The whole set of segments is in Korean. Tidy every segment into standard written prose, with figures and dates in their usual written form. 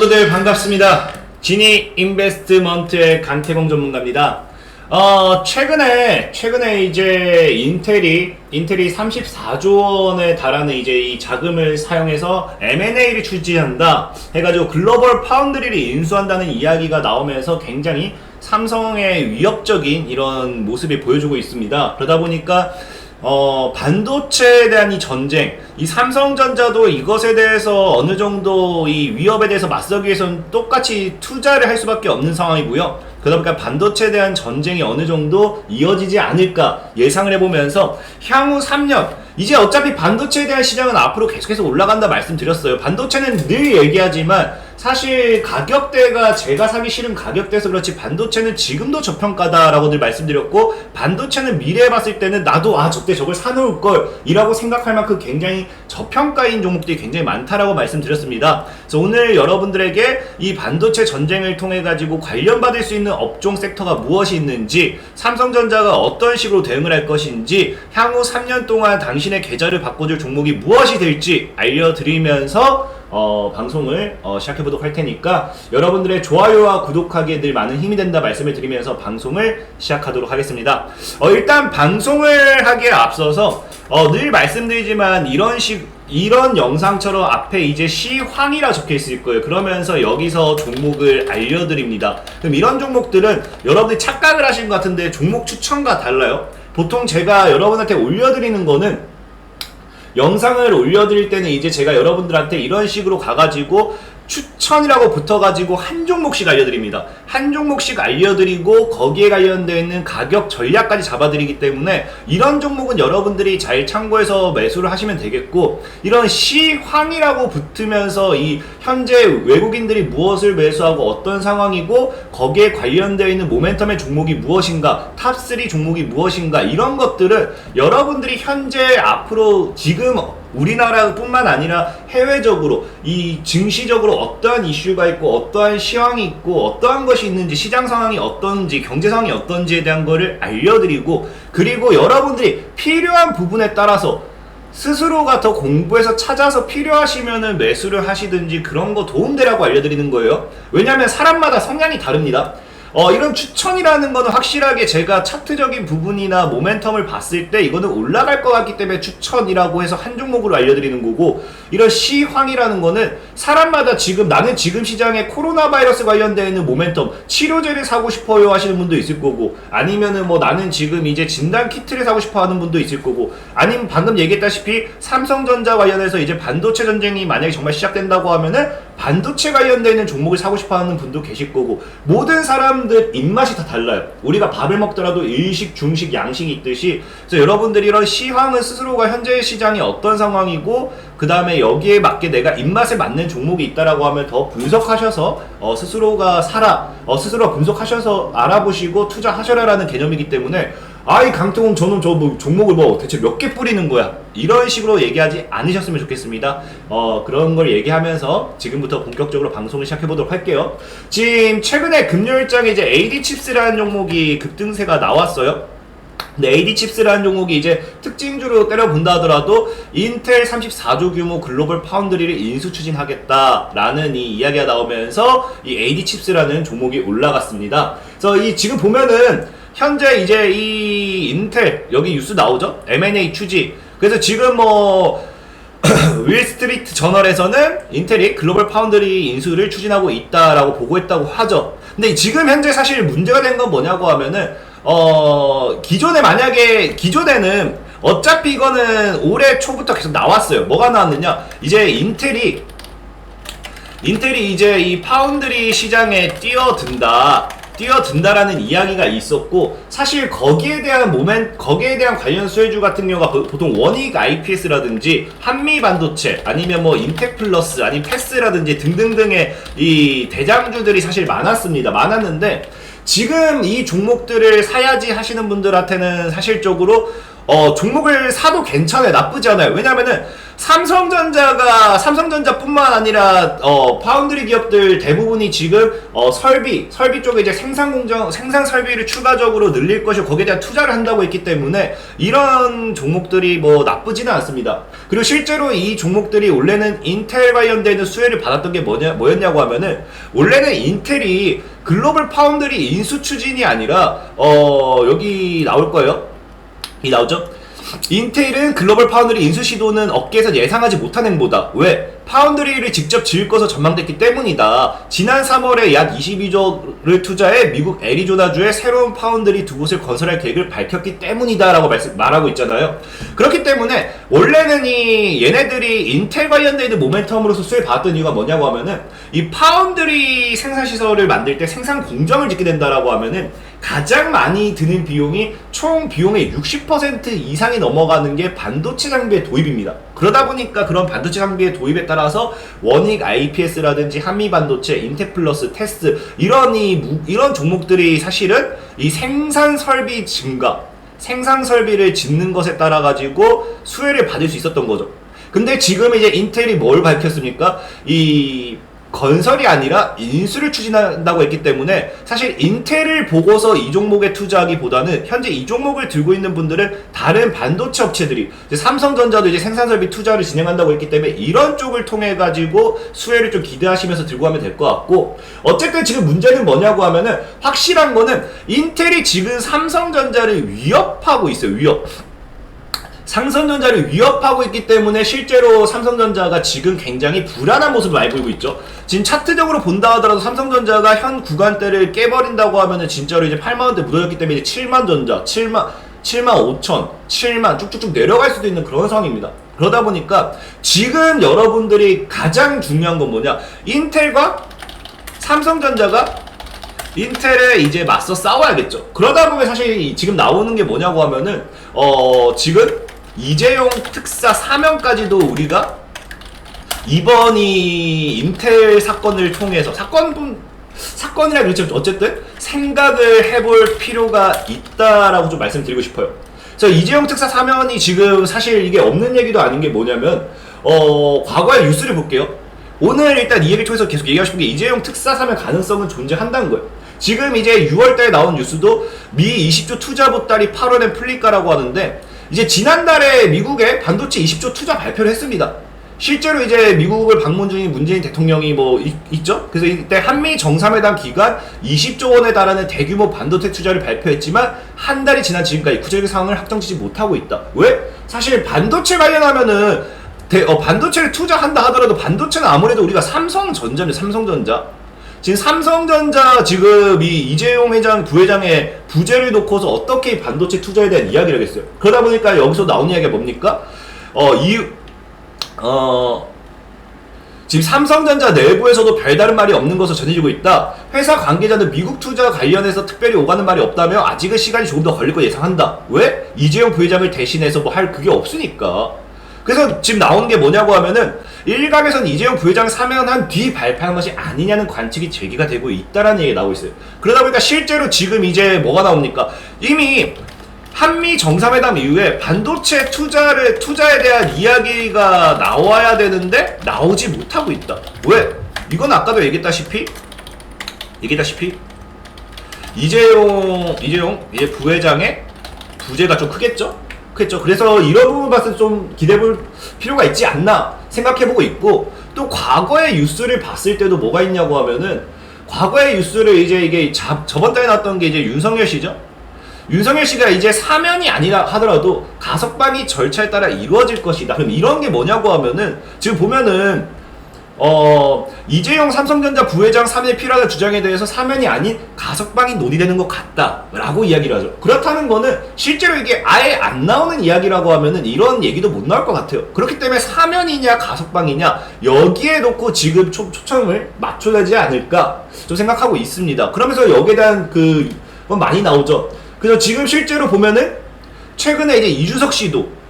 친구들 반갑습니다. 지니 인베스트먼트의 강태공 전문가입니다. 최근에 이제 인텔이 34조 원에 달하는 이제 이 자금을 사용해서 M&A를 추진한다 해가지고 글로벌 파운드리를 인수한다는 이야기가 나오면서 굉장히 삼성의 위협적인 이런 모습을 보여주고 있습니다. 그러다 보니까 반도체에 대한 이 전쟁, 이 삼성전자도 이것에 대해서 어느 정도 이 위협에 대해서 맞서기 위해서는 똑같이 투자를 할 수밖에 없는 상황이고요. 그러다 보니까 반도체에 대한 전쟁이 어느 정도 이어지지 않을까 예상을 해보면서 향후 3년, 이제 어차피 반도체에 대한 시장은 앞으로 계속해서 올라간다 말씀드렸어요. 반도체는 늘 얘기하지만 사실 가격대가 제가 사기 싫은 가격대에서 그렇지 반도체는 지금도 저평가다라고 늘 말씀드렸고, 반도체는 미래에 봤을 때는 나도 저때 저걸 사놓을 걸 이라고 생각할 만큼 굉장히 저평가인 종목들이 굉장히 많다라고 말씀드렸습니다. 그래서 오늘 여러분들에게 이 반도체 전쟁을 통해 가지고 관련받을 수 있는 업종 섹터가 무엇이 있는지, 삼성전자가 어떤 식으로 대응을 할 것인지, 향후 3년 동안 당신의 계좌를 바꿔줄 종목이 무엇이 될지 알려드리면서 방송을 시작해보도록 할 테니까 여러분들의 좋아요와 구독하기에 늘 많은 힘이 된다 말씀을 드리면서 방송을 시작하도록 하겠습니다. 일단 방송을 하기에 앞서서 늘 말씀드리지만 이런 영상처럼 앞에 이제 시황이라 적혀 있을 거예요. 그러면서 여기서 종목을 알려드립니다. 그럼 이런 종목들은 여러분들이 착각을 하신 것 같은데 종목 추천과 달라요. 보통 제가 여러분한테 올려드리는 거는, 영상을 올려드릴 때는 이제 제가 여러분들한테 이런 식으로 가가지고 추천이라고 붙어가지고 한 종목씩 알려드립니다. 한 종목씩 알려드리고 거기에 관련되어 있는 가격 전략까지 잡아드리기 때문에 이런 종목은 여러분들이 잘 참고해서 매수를 하시면 되겠고, 이런 시황이라고 붙으면서 이 현재 외국인들이 무엇을 매수하고 어떤 상황이고 거기에 관련되어 있는 모멘텀의 종목이 무엇인가, 탑3 종목이 무엇인가, 이런 것들은 여러분들이 현재 앞으로 지금 우리나라뿐만 아니라 해외적으로 이 증시적으로 어떠한 이슈가 있고 어떠한 시황이 있고 어떠한 것이 있는지, 시장 상황이 어떤지, 경제 상황이 어떤지에 대한 거를 알려드리고, 그리고 여러분들이 필요한 부분에 따라서 스스로가 더 공부해서 찾아서 필요하시면은 매수를 하시든지 그런 거 도움되라고 알려드리는 거예요. 왜냐하면 사람마다 성향이 다릅니다. 이런 추천이라는 거는 확실하게 제가 차트적인 부분이나 모멘텀을 봤을 때 이거는 올라갈 것 같기 때문에 추천이라고 해서 한 종목으로 알려드리는 거고, 이런 시황이라는 거는 사람마다 나는 지금 시장에 코로나 바이러스 관련되어 있는 모멘텀, 치료제를 사고 싶어요 하시는 분도 있을 거고, 아니면은 나는 지금 이제 진단 키트를 사고 싶어 하는 분도 있을 거고, 아니면 방금 얘기했다시피 삼성전자 관련해서 이제 반도체 전쟁이 만약에 정말 시작된다고 하면은 반도체 관련되어 있는 종목을 사고 싶어 하는 분도 계실 거고, 모든 사람들 입맛이 다 달라요. 우리가 밥을 먹더라도 일식, 중식, 양식이 있듯이. 그래서 여러분들이 이런 시황은 스스로가 현재 시장이 어떤 상황이고 그 다음에 여기에 맞게 내가 입맛에 맞는 종목이 있다라고 하면 더 분석하셔서 스스로가 스스로 분석하셔서 알아보시고 투자하셔라라는 개념이기 때문에, 이 강태공 저는 종목을 대체 몇 개 뿌리는 거야, 이런 식으로 얘기하지 않으셨으면 좋겠습니다. 그런 걸 얘기하면서 지금부터 본격적으로 방송을 시작해보도록 할게요. 지금 최근에 금요일장에 이제 AD칩스라는 종목이 급등세가 나왔어요. 근데 AD칩스라는 종목이 이제 특징주로 때려본다 하더라도 인텔 34조 규모 글로벌 파운드리를 인수 추진하겠다라는 이 이야기가 나오면서 이 AD칩스라는 종목이 올라갔습니다. 그래서 지금 보면은 현재 이제 이 인텔, 여기 뉴스 나오죠? M&A 추진. 그래서 지금 윌스트리트 저널에서는 인텔이 글로벌 파운드리 인수를 추진하고 있다라고 보고했다고 하죠. 근데 지금 현재 사실 문제가 된 건 뭐냐고 하면은, 기존에는 어차피 이거는 올해 초부터 계속 나왔어요. 뭐가 나왔느냐? 이제 인텔이 이제 이 파운드리 시장에 뛰어든다라는 이야기가 있었고, 사실 거기에 대한 관련 수혜주 같은 경우가 보통 원익 IPS라든지 한미 반도체, 아니면 인텍플러스, 아니면 패스라든지 등등등의 이 대장주들이 사실 많았는데, 지금 이 종목들을 사야지 하시는 분들한테는 사실적으로 종목을 사도 괜찮아요. 나쁘지 않아요. 왜냐면은 삼성전자뿐만 아니라 파운드리 기업들 대부분이 지금 설비 쪽에 이제 생산 설비를 추가적으로 늘릴 것이고 거기에 대한 투자를 한다고 했기 때문에 이런 종목들이 뭐 나쁘지는 않습니다. 그리고 실제로 이 종목들이 원래는 인텔 관련되는 수혜를 받았던 게 뭐였냐고 하면은 원래는 인텔이 글로벌 파운드리 인수 추진이 아니라 여기 나올 거예요. 이 나오죠? 인텔은 글로벌 파운드리 인수 시도는 업계에서 예상하지 못한 행보다. 왜? 파운드리를 직접 지을 것으로 전망됐기 때문이다. 지난 3월에 약 22조를 투자해 미국 애리조나주에 새로운 파운드리 두 곳을 건설할 계획을 밝혔기 때문이다 라고 말하고 있잖아요. 그렇기 때문에 원래는 얘네들이 인텔 관련된 모멘텀으로서 수혜를 받았던 이유가 뭐냐고 하면은 이 파운드리 생산시설을 만들 때 생산 공정을 짓게 된다라고 하면은 가장 많이 드는 비용이 총 비용의 60% 이상이 넘어가는 게 반도체 장비의 도입입니다. 그러다 보니까 그런 반도체 장비의 도입에 따라서 원익 IPS라든지 한미반도체, 인테플러스, 테스 이런 종목들이 사실은 이 생산 설비 증가, 생산 설비를 짓는 것에 따라 가지고 수혜를 받을 수 있었던 거죠. 근데 지금 이제 인텔이 뭘 밝혔습니까? 이 건설이 아니라 인수를 추진한다고 했기 때문에 사실 인텔을 보고서 이 종목에 투자하기보다는 현재 이 종목을 들고 있는 분들은 다른 반도체 업체들이 이제 삼성전자도 이제 생산설비 투자를 진행한다고 했기 때문에 이런 쪽을 통해 가지고 수혜를 좀 기대하시면서 들고 가면 될 것 같고, 어쨌든 지금 문제는 뭐냐고 하면은 확실한 거는 인텔이 지금 삼성전자를 위협하고 있어요. 삼성전자를 위협하고 있기 때문에 실제로 삼성전자가 지금 굉장히 불안한 모습을 많이 보이고 있죠. 지금 차트적으로 본다 하더라도 삼성전자가 현 구간대를 깨버린다고 하면은 진짜로 이제 8만원대 무너졌기 때문에 이제 7만전자, 7만 5천, 7만 쭉쭉쭉 내려갈 수도 있는 그런 상황입니다. 그러다 보니까 지금 여러분들이 가장 중요한 건 뭐냐, 인텔과 삼성전자가 인텔에 이제 맞서 싸워야겠죠. 그러다 보면 사실 지금 나오는 게 뭐냐고 하면은 지금 이재용 특사 사면까지도 우리가 이번이 인텔 사건을 통해서 사건이라 그렇지만 어쨌든 생각을 해볼 필요가 있다라고 좀 말씀드리고 싶어요. 그래서 이재용 특사 사면이 지금 사실 이게 없는 얘기도 아닌 게 뭐냐면 과거의 뉴스를 볼게요. 오늘 일단 이 얘기를 통해서 계속 얘기하고 싶은 게 이재용 특사 사면 가능성은 존재한다는 거예요. 지금 이제 6월달에 나온 뉴스도 미 20조 투자 보따리 8월엔 풀릴까라고 하는데, 이제 지난달에 미국에 반도체 20조 투자 발표를 했습니다. 실제로 이제 미국을 방문 중인 문재인 대통령이 있죠? 그래서 이때 한미 정상회담 기간 20조 원에 달하는 대규모 반도체 투자를 발표했지만 한 달이 지난 지금까지 구체적인 상황을 확정지지 못하고 있다. 왜? 사실 반도체 관련하면은 반도체를 투자한다 하더라도 반도체는 아무래도 우리가 삼성전자 지금 삼성전자 지금 이 이재용 회장 부회장의 부재를 놓고서 어떻게 반도체 투자에 대한 이야기를 하겠어요. 그러다 보니까 여기서 나온 이야기가 뭡니까? 지금 삼성전자 내부에서도 별다른 말이 없는 것으로 전해지고 있다. 회사 관계자는 미국 투자 관련해서 특별히 오가는 말이 없다며 아직은 시간이 조금 더 걸릴 거 예상한다. 왜? 이재용 부회장을 대신해서 뭐 할 그게 없으니까. 그래서 지금 나오는 게 뭐냐고 하면은 일각에서는 이재용 부회장 사면한 뒤 발표한 것이 아니냐는 관측이 제기가 되고 있다라는 얘기가 나오고 있어요. 그러다 보니까 실제로 지금 이제 뭐가 나옵니까? 이미 한미 정상회담 이후에 반도체 투자에 대한 이야기가 나와야 되는데 나오지 못하고 있다. 왜? 이건 아까도 얘기했다시피 이재용 이제 부회장의 부재가 좀 크겠죠? 그래서 이런 부분 봤을 때 좀 기대볼 필요가 있지 않나 생각해보고 있고, 또 과거의 뉴스를 봤을 때도 뭐가 있냐고 하면은 과거의 뉴스를 이제 이게 저번 달에 나왔던 게 이제 윤석열 씨죠. 윤석열 씨가 이제 사면이 아니라 하더라도 가석방이 절차에 따라 이루어질 것이다. 그럼 이런 게 뭐냐고 하면은 지금 보면은 이재용 삼성전자 부회장 사면이 필요하다는 주장에 대해서 사면이 아닌 가석방이 논의되는 것 같다라고 이야기를 하죠. 그렇다는 거는 실제로 이게 아예 안 나오는 이야기라고 하면은 이런 얘기도 못 나올 것 같아요. 그렇기 때문에 사면이냐 가석방이냐 여기에 놓고 지금 초점을 맞춰야 되지 않을까 좀 생각하고 있습니다. 그러면서 여기에 대한 건 많이 나오죠. 그래서 지금 실제로 보면은 최근에 이제 이주석 씨도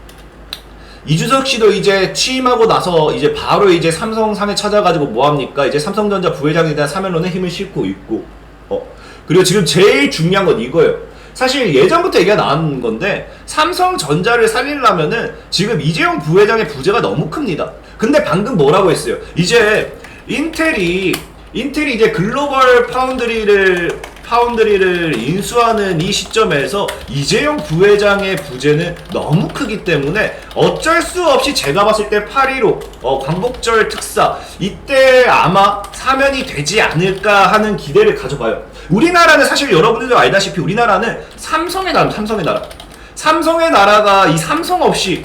이제 취임하고 나서 이제 바로 이제 삼성상에 찾아가지고 뭐합니까? 이제 삼성전자 부회장에 대한 사면론에 힘을 싣고 있고, 그리고 지금 제일 중요한 건 이거예요. 사실 예전부터 얘기가 나온 건데 삼성전자를 살리려면은 지금 이재용 부회장의 부재가 너무 큽니다. 근데 방금 뭐라고 했어요? 이제 인텔이 이제 글로벌 파운드리를 인수하는 이 시점에서 이재용 부회장의 부재는 너무 크기 때문에 어쩔 수 없이 제가 봤을 때 8.15 광복절 특사 이때 아마 사면이 되지 않을까 하는 기대를 가져봐요. 우리나라는 사실 여러분들도 알다시피 우리나라는 삼성의 나라. 삼성의 나라가 이 삼성 없이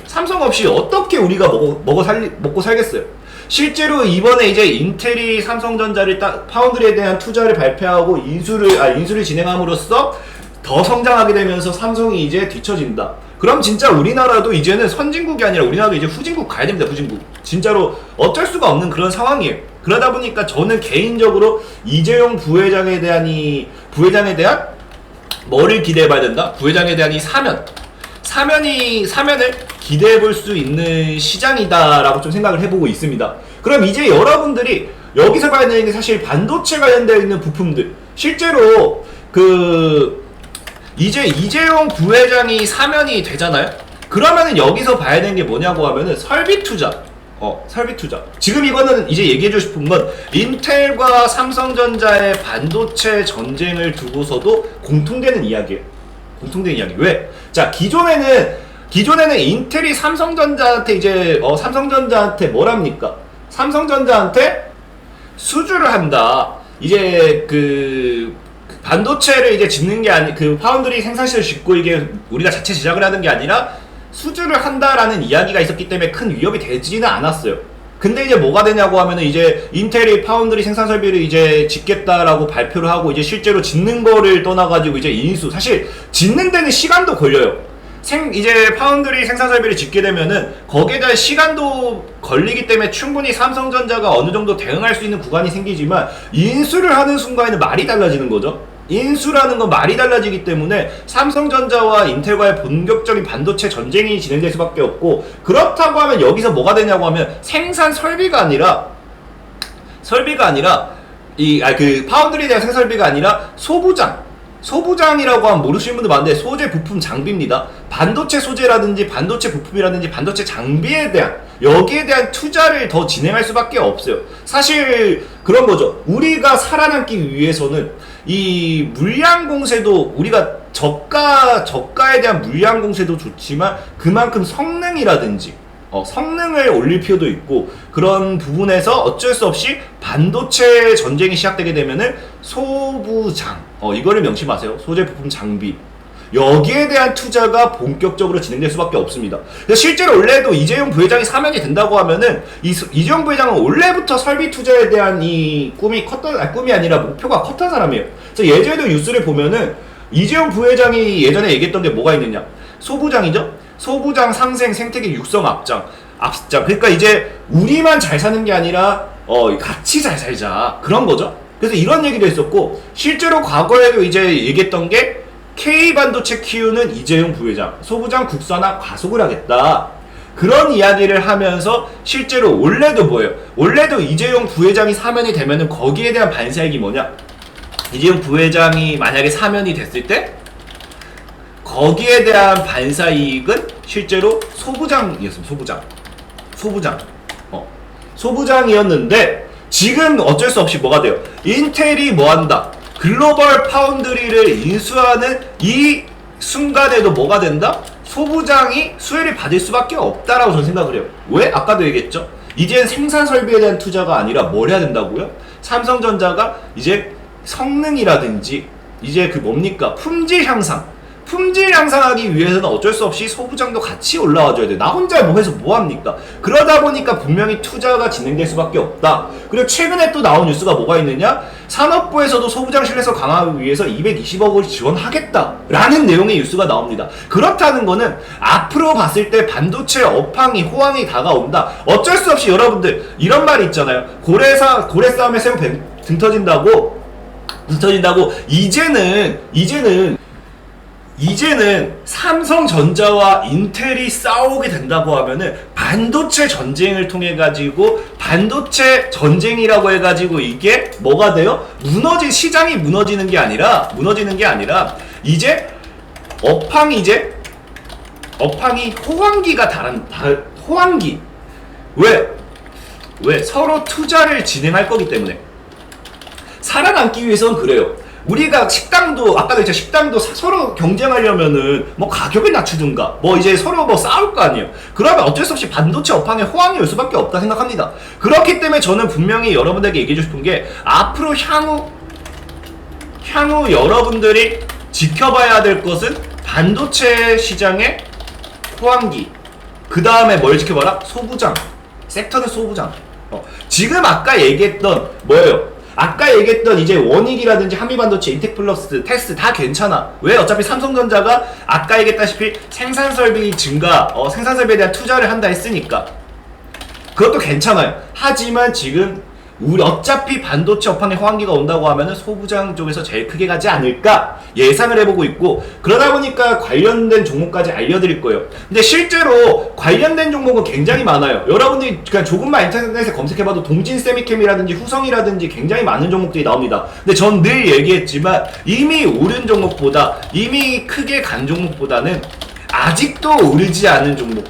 어떻게 우리가 먹고 살겠어요? 실제로 이번에 이제 인텔이 삼성전자를 파운드리에 대한 투자를 발표하고 인수를 진행함으로써 더 성장하게 되면서 삼성이 이제 뒤처진다. 그럼 진짜 우리나라도 이제는 선진국이 아니라 우리나라도 이제 후진국 가야 됩니다. 후진국. 진짜로 어쩔 수가 없는 그런 상황이에요. 그러다 보니까 저는 개인적으로 이재용 부회장에 대한 뭐를 기대해봐야 된다? 부회장에 대한 이 사면을 기대해볼 수 있는 시장이다라고 좀 생각을 해보고 있습니다. 그럼 이제 여러분들이 여기서 봐야 되는 게 사실 반도체 관련되어 있는 부품들. 실제로 이제 이재용 부회장이 사면이 되잖아요? 그러면은 여기서 봐야 되는 게 뭐냐고 하면은 설비 투자. 지금 이거는 이제 얘기해주고 싶은 건 인텔과 삼성전자의 반도체 전쟁을 두고서도 공통되는 이야기예요. 왜? 자, 기존에는 인텔이 삼성전자한테 뭐랍니까? 삼성전자한테 수주를 한다. 이제 반도체를 이제 짓는 게 파운드리 생산실을 짓고 이게 우리가 자체 제작을 하는 게 아니라 수주를 한다라는 이야기가 있었기 때문에 큰 위협이 되지는 않았어요. 근데 이제 뭐가 되냐고 하면은 이제 인텔이 파운드리 생산 설비를 이제 짓겠다라고 발표를 하고 이제 실제로 짓는 거를 떠나가지고 이제 사실 짓는 데는 시간도 걸려요. 이제 파운드리 생산 설비를 짓게 되면은 거기에 대한 시간도 걸리기 때문에 충분히 삼성전자가 어느 정도 대응할 수 있는 구간이 생기지만 인수를 하는 순간에는 말이 달라지는 거죠. 인수라는 건 말이 달라지기 때문에 삼성전자와 인텔과의 본격적인 반도체 전쟁이 진행될 수밖에 없고, 그렇다고 하면 여기서 뭐가 되냐고 하면 생산 설비가 아니라 파운드리에 대한 생산 설비가 아니라 소부장이라고 하면 모르시는 분들 많은데 소재 부품 장비입니다. 반도체 소재라든지 반도체 부품이라든지 반도체 장비에 대한 여기에 대한 투자를 더 진행할 수밖에 없어요. 사실 그런 거죠. 우리가 살아남기 위해서는 이 물량 공세도 우리가 저가에 대한 물량 공세도 좋지만 그만큼 성능이라든지 성능을 올릴 필요도 있고, 그런 부분에서 어쩔 수 없이 반도체 전쟁이 시작되게 되면은 소부장, 이거를 명심하세요. 소재 부품 장비. 여기에 대한 투자가 본격적으로 진행될 수밖에 없습니다. 실제로 원래도 이재용 부회장이 사면이 된다고 하면은 이재용 부회장은 원래부터 설비 투자에 대한 이 꿈이 아니라 목표가 컸던 사람이에요. 그래서 예전에도 뉴스를 보면은 이재용 부회장이 예전에 얘기했던 게 뭐가 있느냐? 소부장이죠? 소부장, 상생, 생태계, 육성, 앞장. 그러니까 이제 우리만 잘 사는 게 아니라 같이 잘 살자, 그런 거죠. 그래서 이런 얘기도 했었고, 실제로 과거에도 이제 얘기했던 게 K반도체 키우는 이재용 부회장, 소부장 국산화 가속을 하겠다, 그런 이야기를 하면서 실제로 원래도 뭐예요? 원래도 이재용 부회장이 사면이 되면은 거기에 대한 반사익이 뭐냐? 이재용 부회장이 만약에 사면이 됐을 때 거기에 대한 반사이익은 실제로 소부장이었습니다. 소부장이었는데 지금 어쩔 수 없이 뭐가 돼요? 인텔이 뭐한다? 글로벌 파운드리를 인수하는 이 순간에도 뭐가 된다? 소부장이 수혜를 받을 수밖에 없다라고 저는 생각을 해요. 왜? 아까도 얘기했죠. 이제는 생산 설비에 대한 투자가 아니라 뭘 해야 된다고요? 삼성전자가 이제 성능이라든지 이제 품질 향상하기 위해서는 어쩔 수 없이 소부장도 같이 올라와줘야 돼. 나 혼자 뭐 해서 뭐합니까? 그러다 보니까 분명히 투자가 진행될 수밖에 없다. 그리고 최근에 또 나온 뉴스가 뭐가 있느냐? 산업부에서도 소부장 신뢰성 강화하기 위해서 220억을 지원하겠다라는 내용의 뉴스가 나옵니다. 그렇다는 거는 앞으로 봤을 때 반도체 호황이 다가온다. 어쩔 수 없이 여러분들 이런 말이 있잖아요. 고래 싸움에 새우 등 터진다고 이제는 삼성전자와 인텔이 싸우게 된다고 하면은 반도체 전쟁을 통해 가지고 반도체 전쟁이라고 해가지고 이게 뭐가 돼요? 시장이 무너지는 게 아니라 이제 업황이 호황기가 호황기. 왜? 서로 투자를 진행할 거기 때문에. 살아남기 위해서는 그래요. 우리가 식당도, 아까도 했죠. 식당도 서로 경쟁하려면은 뭐 가격을 낮추든가, 뭐 이제 서로 뭐 싸울 거 아니에요. 그러면 어쩔 수 없이 반도체 업황에 호황이 올 수밖에 없다 생각합니다. 그렇기 때문에 저는 분명히 여러분들에게 얘기해주고 싶은 게, 앞으로 향후 여러분들이 지켜봐야 될 것은 반도체 시장의 호황기. 그 다음에 뭘 지켜봐라? 소부장. 섹터는 소부장. 지금 아까 얘기했던 뭐예요? 아까 얘기했던 이제 원익이라든지 한미반도체, 인텍플러스, 테스 다 괜찮아. 왜? 어차피 삼성전자가 아까 얘기했다시피 생산설비 증가, 생산설비에 대한 투자를 한다 했으니까. 그것도 괜찮아요. 하지만 지금 우리 어차피 반도체 업황에 호황기가 온다고 하면은 소부장 쪽에서 제일 크게 가지 않을까 예상을 해보고 있고, 그러다 보니까 관련된 종목까지 알려드릴 거예요. 근데 실제로 관련된 종목은 굉장히 많아요. 여러분들이 그냥 조금만 인터넷에 검색해봐도 동진세미캠이라든지 후성이라든지 굉장히 많은 종목들이 나옵니다. 근데 전 늘 얘기했지만, 이미 오른 종목보다, 이미 크게 간 종목보다는 아직도 오르지 않은 종목,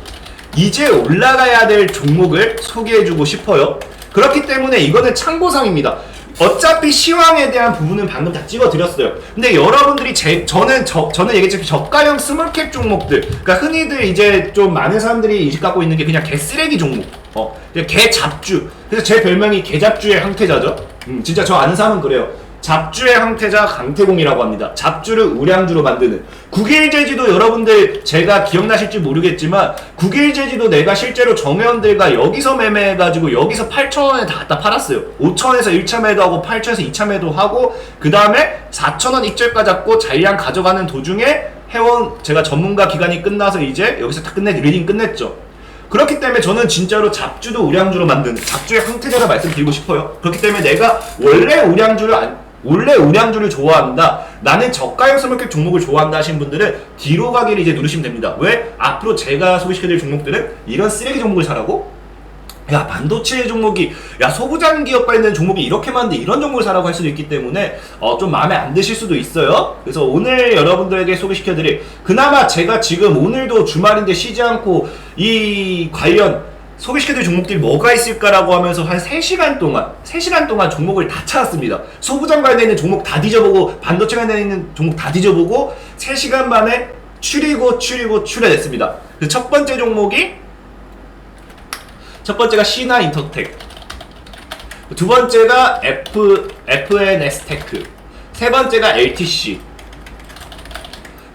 이제 올라가야 될 종목을 소개해주고 싶어요. 그렇기 때문에 이거는 참고상입니다. 어차피 시황에 대한 부분은 방금 다 찍어드렸어요. 근데 여러분들이 저는 얘기했지만 저가형 스몰캡 종목들, 그러니까 흔히들 이제 좀 많은 사람들이 인식 갖고 있는 게 그냥 개쓰레기 종목, 개 잡주. 그래서 제 별명이 개잡주의 항태자죠. 진짜 저 아는 사람은 그래요. 잡주의 항태자 강태공이라고 합니다. 잡주를 우량주로 만드는. 국일제지도 여러분들 제가 기억나실지 모르겠지만, 국일제지도 내가 실제로 정회원들과 여기서 매매해가지고 여기서 8,000원에 다 갖다 팔았어요. 5,000원에서 1차 매도하고 8,000원에서 2차 매도하고, 그 다음에 4,000원 익절 잡고 잔량 가져가는 도중에 회원, 제가 전문가 기간이 끝나서 이제 여기서 다 리딩 끝냈죠. 그렇기 때문에 저는 진짜로 잡주도 우량주로 만드는 잡주의 항태자라 말씀드리고 싶어요. 그렇기 때문에 내가 원래 우량주를 좋아한다, 나는 저가형 스몰캡 종목을 좋아한다 하신 분들은 뒤로 가기를 이제 누르시면 됩니다. 왜? 앞으로 제가 소개시켜드릴 종목들은 이런 쓰레기 종목을 사라고? 야, 반도체 종목이, 야, 소부장 기업가 있는 종목이 이렇게 많은데 이런 종목을 사라고 할 수도 있기 때문에 좀 마음에 안 드실 수도 있어요. 그래서 오늘 여러분들에게 소개시켜드릴, 그나마 제가 지금 오늘도 주말인데 쉬지 않고 이 관련 소개시켜드릴 종목들이 뭐가 있을까라고 하면서 한 3시간 동안 종목을 다 찾았습니다. 소부장 관련돼 있는 종목 다 뒤져보고, 반도체 관련돼 있는 종목 다 뒤져보고, 3시간 만에 추려냈습니다. 그 첫 번째가 시나 인터텍, 두 번째가 FNS테크, 세 번째가 LTC,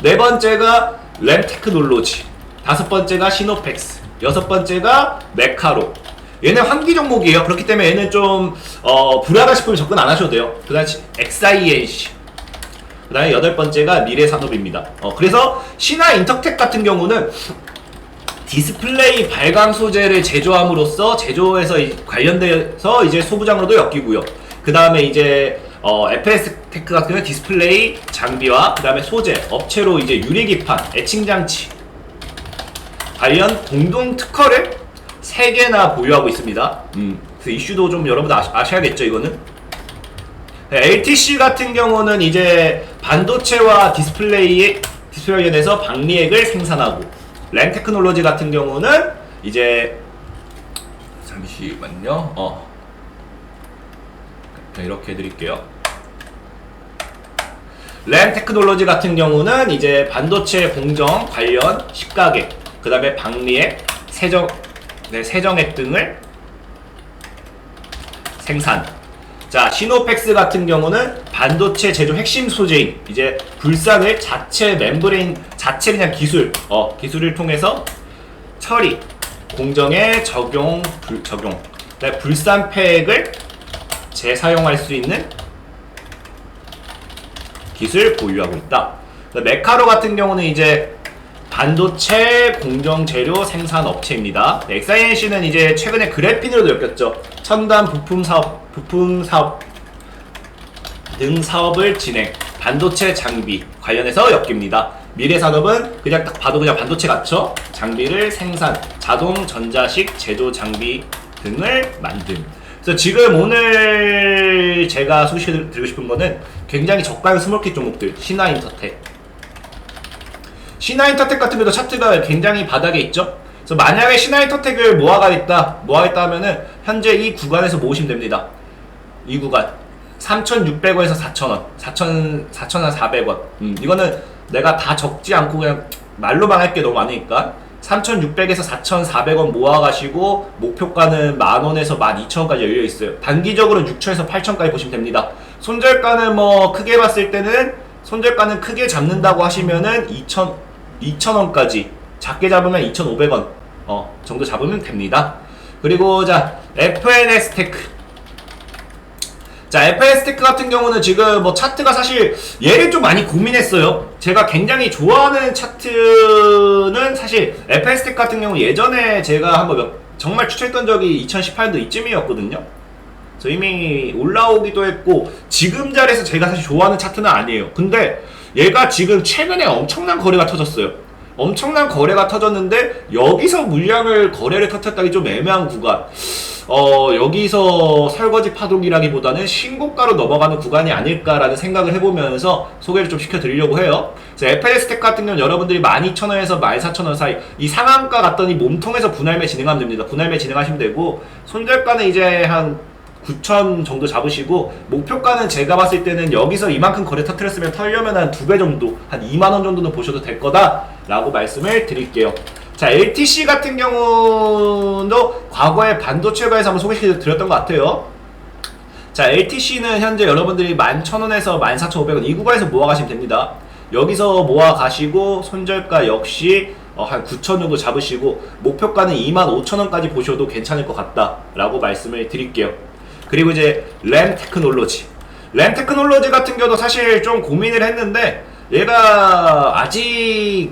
네 번째가 램테크놀로지, 다섯 번째가 시노펙스, 여섯 번째가 메카로. 얘는 환기 종목이에요. 그렇기 때문에 얘는 좀 불안하다 싶으면 접근 안 하셔도 돼요. 그 다음에 XINC, 그 다음에 여덟 번째가 미래산업입니다. 그래서 시나 인터텍 같은 경우는 디스플레이 발광 소재를 제조함으로써 제조에서 관련돼서 이제 소부장으로도 엮이고요. 그 다음에 이제 FS 테크 같은 경우는 디스플레이 장비와 그 다음에 소재 업체로 이제 유리기판, 애칭장치 관련 공동 특허를 3개나 보유하고 있습니다. 그 이슈도 좀 여러분들 아셔야겠죠, 이거는. LTC 같은 경우는 이제 반도체와 디스플레이 관련해서 방리액을 생산하고, 램테크놀로지 같은 경우는 이제 잠시만요. 이렇게 해드릴게요. 램테크놀로지 같은 경우는 이제 반도체 공정 관련 식가계, 그 다음에 방리액, 세정액 등을 생산. 자, 시노펙스 같은 경우는 반도체 제조 핵심 소재인 이제 불산을 자체 멤브레인, 자체 그냥 기술을 통해서 처리, 공정에 적용. 불산 팩을 재사용할 수 있는 기술 보유하고 있다. 메카로 같은 경우는 이제 반도체 공정 재료 생산 업체입니다. XINC는 이제 최근에 그래핀으로도 엮였죠. 첨단 부품 사업 등 사업을 진행, 반도체 장비 관련해서 엮입니다. 미래산업은 그냥 딱 봐도 그냥 반도체 같죠? 장비를 생산, 자동 전자식 제조 장비 등을 만듦. 그래서 지금 오늘 제가 소개해드리고 싶은 거는 굉장히 저가형 스몰캡 종목들, 시나인터텍, 신화인터텍 같은 경우도 차트가 굉장히 바닥에 있죠. 그래서 만약에 신화인터텍을 모아가겠다 하면은 현재 이 구간에서 모으시면 됩니다. 이 구간 3,600원에서 4,000원, 4,400원. 이거는 내가 다 적지 않고 그냥 말로만 할 게 너무 많으니까 3,600에서 4,400원 모아가시고 목표가는 만원에서 12,000원까지 열려있어요. 단기적으로 6,000에서 8,000까지 보시면 됩니다. 손절가는 뭐 크게 봤을 때는 손절가는 크게 잡는다고 하시면은 2,000원까지, 작게 잡으면 2,500원 정도 잡으면 됩니다. 그리고 자, FNS테크. 자, FN스테크 같은 경우는 지금 뭐 차트가 사실 얘를 좀 많이 고민했어요. 제가 굉장히 좋아하는 차트는 사실 FN스테크 같은 경우 예전에 제가 한번 정말 추천했던 적이 2018년도 이쯤이었거든요. 그래서 이미 올라오기도 했고 지금 자리에서 제가 사실 좋아하는 차트는 아니에요. 근데 얘가 지금 최근에 엄청난 거래가 터졌어요. 엄청난 거래가 터졌는데 여기서 물량을 거래를 터뜨렸다기 좀 애매한 구간. 여기서 설거지 파동이라기보다는 신고가로 넘어가는 구간이 아닐까라는 생각을 해보면서 소개를 좀 시켜드리려고 해요. 그래서 FN스테크 같은 경우는 여러분들이 12,000원에서 14,000원 사이 이 상한가 갔더니 몸통에서 분할매 진행하면 됩니다. 분할매 진행하시면 되고 손절가는 이제 한 9,000 정도 잡으시고 목표가는 제가 봤을 때는 여기서 이만큼 거래 터뜨렸으면 털려면 한 2배 정도, 한 2만원 정도는 보셔도 될 거다 라고 말씀을 드릴게요. 자, LTC 같은 경우도 과거에 반도체가에서 한번 소개시켜드렸던 것 같아요. 자, LTC는 현재 여러분들이 11,000원에서 14,500원 이 구간에서 모아가시면 됩니다. 여기서 모아가시고 손절가 역시 한 9,000 정도 잡으시고 목표가는 25,000원까지 보셔도 괜찮을 것 같다 라고 말씀을 드릴게요. 그리고 이제 램테크놀로지 같은 경우도 사실 좀 고민을 했는데 얘가 아직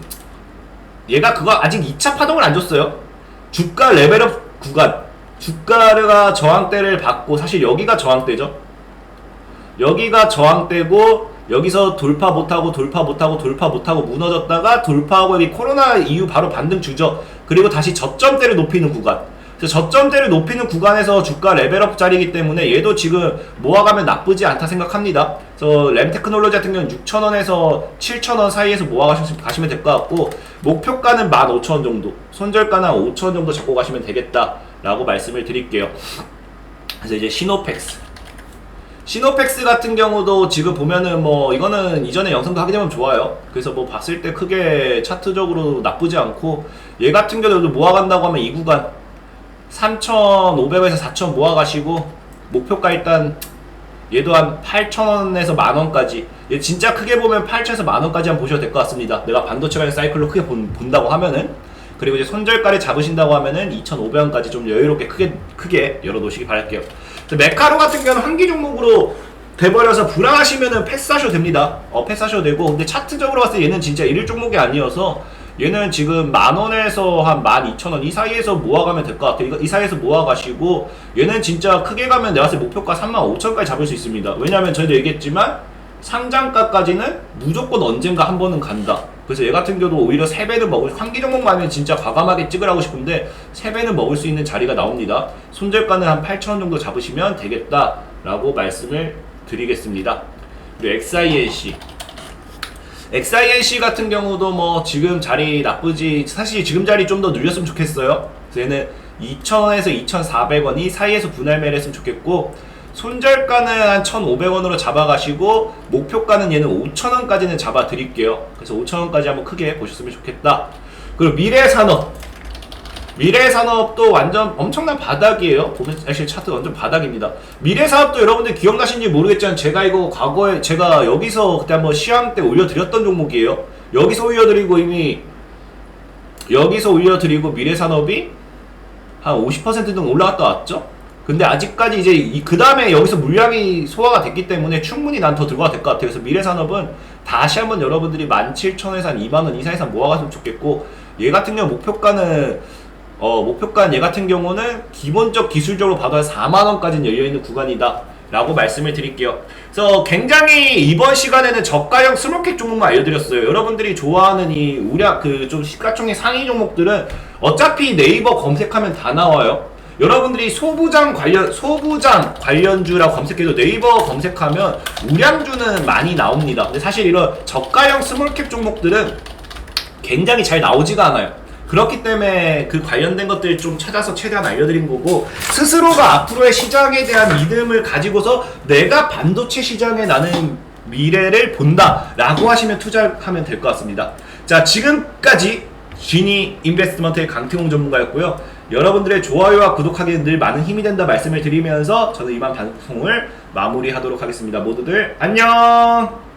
2차 파동을 안 줬어요. 주가 레벨업 구간, 주가가 저항대를 받고, 사실 여기가 저항대죠. 여기가 저항대고 여기서 돌파 못하고 무너졌다가 돌파하고 여기 코로나 이후 바로 반등 주죠. 그리고 다시 저점대를 높이는 구간. 그래서 저점대를 높이는 구간에서 주가 레벨업 자리이기 때문에 얘도 지금 모아가면 나쁘지 않다 생각합니다. 그래서 램테크놀로지 같은 경우는 6,000원에서 7,000원 사이에서 모아가시면 될 것 같고 목표가는 15,000원 정도, 손절가는 5,000원 정도 잡고 가시면 되겠다 라고 말씀을 드릴게요. 그래서 이제 시노펙스 같은 경우도 지금 보면은 뭐 이거는 이전에 영상도 하게 되면 좋아요. 그래서 뭐 봤을 때 크게 차트적으로 나쁘지 않고 얘 같은 경우도 모아간다고 하면 이 구간 3,500원에서 4,000원 모아가시고 목표가 일단 얘도 한 8,000원에서 만원까지, 얘 진짜 크게 보면 8,000원에서 만원까지 한번 보셔도 될 것 같습니다. 내가 반도체 관련 사이클로 크게 본다고 하면은. 그리고 이제 손절가를 잡으신다고 하면은 2,500원까지 좀 여유롭게 크게 열어놓으시기 바랄게요. 메카로 같은 경우는 한기 종목으로 돼버려서 불안하시면은 패스하셔도 됩니다. 패스하셔도 되고, 근데 차트적으로 봤을 때 얘는 진짜 일일 종목이 아니어서 얘는 지금 만원에서 한 12,000원 이 사이에서 모아가면 될 것 같아요. 이 사이에서 모아가시고 얘는 진짜 크게 가면 내가 봤을 때 목표가 35,000원까지 잡을 수 있습니다. 왜냐면 저희도 얘기했지만 상장가까지는 무조건 언젠가 한 번은 간다. 그래서 얘 같은 경우도 오히려 3배는 먹을, 한기 종목만 하면 진짜 과감하게 찍으라고 싶은데 3배는 먹을 수 있는 자리가 나옵니다. 손절가는 한 8,000원 정도 잡으시면 되겠다 라고 말씀을 드리겠습니다. 그리고 XINC 같은 경우도 뭐 지금 자리 나쁘지, 사실 지금 자리 좀 더 늘렸으면 좋겠어요. 그래서 얘는 2,000원에서 2,400원 이 사이에서 분할매를 했으면 좋겠고 손절가는 한 1,500원으로 잡아가시고 목표가는 얘는 5,000원까지는 잡아 드릴게요. 그래서 5,000원까지 한번 크게 보셨으면 좋겠다. 그리고 미래산업도 완전 엄청난 바닥이에요. 보면 사실 차트 완전 바닥입니다. 미래산업도 여러분들 기억나시는지 모르겠지만 제가 이거 과거에 제가 여기서 그때 한번 시황 때 올려드렸던 종목이에요. 여기서 올려드리고 이미 여기서 올려드리고 미래산업이 한 50% 정도 올라갔다 왔죠. 근데 아직까지 이제 그 다음에 여기서 물량이 소화가 됐기 때문에 충분히 난 더 들어가도 될 것 같아요. 그래서 미래산업은 다시 한번 여러분들이 17,000원에서 한 2만원 이 사이에서 모아갔으면 좋겠고, 얘 같은 경우 목표가는 얘 같은 경우는 기술적으로 봐도 한 4만원까지는 열려있는 구간이다 라고 말씀을 드릴게요. 그래서 굉장히 이번 시간에는 저가형 스몰캡 종목만 알려드렸어요. 여러분들이 좋아하는 이 우량 좀 시가총액 상위 종목들은 어차피 네이버 검색하면 다 나와요. 여러분들이 소부장 관련주라고 검색해도 네이버 검색하면 우량주는 많이 나옵니다. 근데 사실 이런 저가형 스몰캡 종목들은 굉장히 잘 나오지가 않아요. 그렇기 때문에 그 관련된 것들 좀 찾아서 최대한 알려드린 거고, 스스로가 앞으로의 시장에 대한 믿음을 가지고서 내가 반도체 시장에 나는 미래를 본다 라고 하시면 투자하면 될 것 같습니다. 자, 지금까지 지니 인베스트먼트의 강태홍 전문가였고요. 여러분들의 좋아요와 구독하기는 늘 많은 힘이 된다 말씀을 드리면서 저는 이만 방송을 마무리하도록 하겠습니다. 모두들 안녕.